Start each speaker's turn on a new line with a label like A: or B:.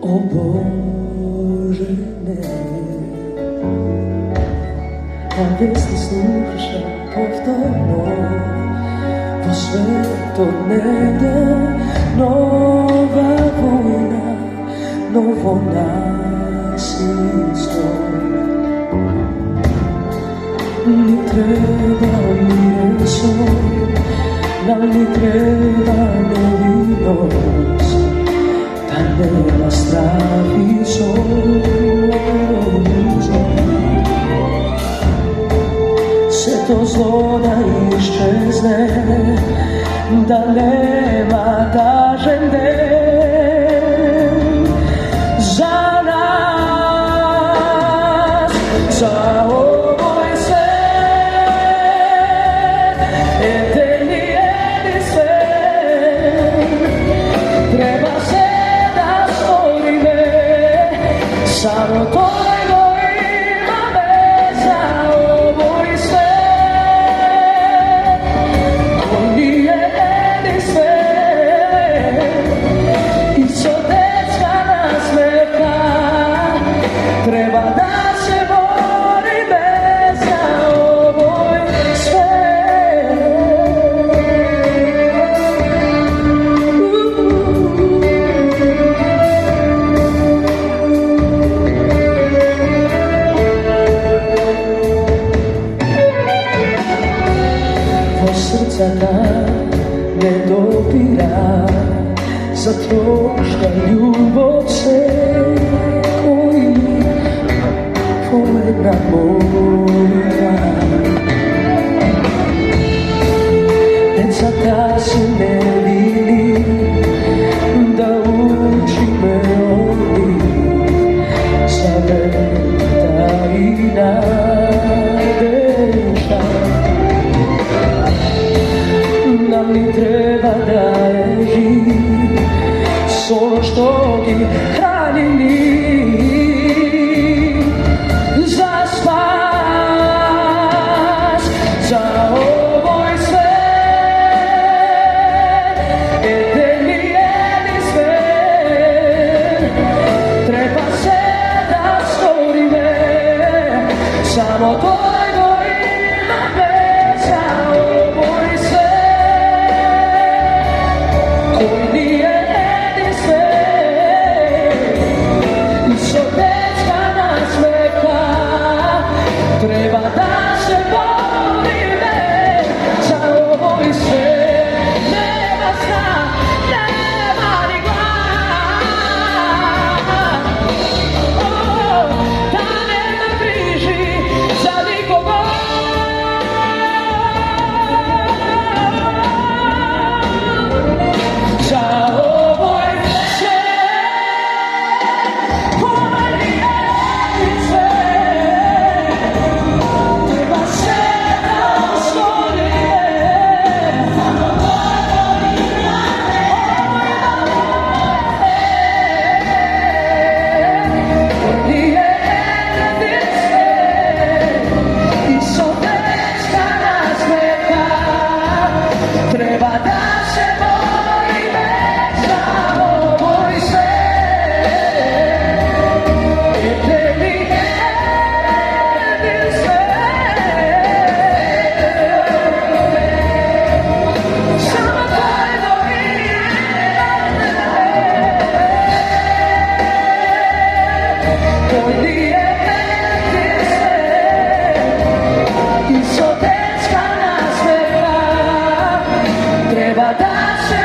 A: O Bože ne, kad vesti slušam povtorno, po sveto nede, nova vojna, novo nasilstvo. Ni treba mirenso, nam ni treba nevinost, da nema strah i suza. Sve to zlo da iščezne, da nema tažende za nas, za ovoj svet, eterni jedinstven. Treba se da stvorime, samo to ima me za ovoj svet, koji je jedinstven. I srdečka nas neka, treba da se borime za ovoj svet. Srca nam ne dopira, zato što ljubav se koji pogleda molitva. Deca ta se ne vidi, da uči me od njih, zaveta i nadežda. Nam ni treba da je živ, solo što ti hrani njih za spas, za ovoj svet, eterni jedinstven. Treba se da stvorime, samo to ima me za ovoj svet, koji nije jedinstven. I srdečka nas neka, treba da se borime za ovoj svet. Nema sna, nema ni glas, da nema križi za nikoga. Za ovoj svet, koji je jedinstven. Treba se da stvorime, samo to ima me, koji je jedinstven. I srdečka nas neka, treba da se borime za ovoj svet, eterni jedinstven. Samo tvoj koji nije jedinstven. I srdečka nas neka, treba da se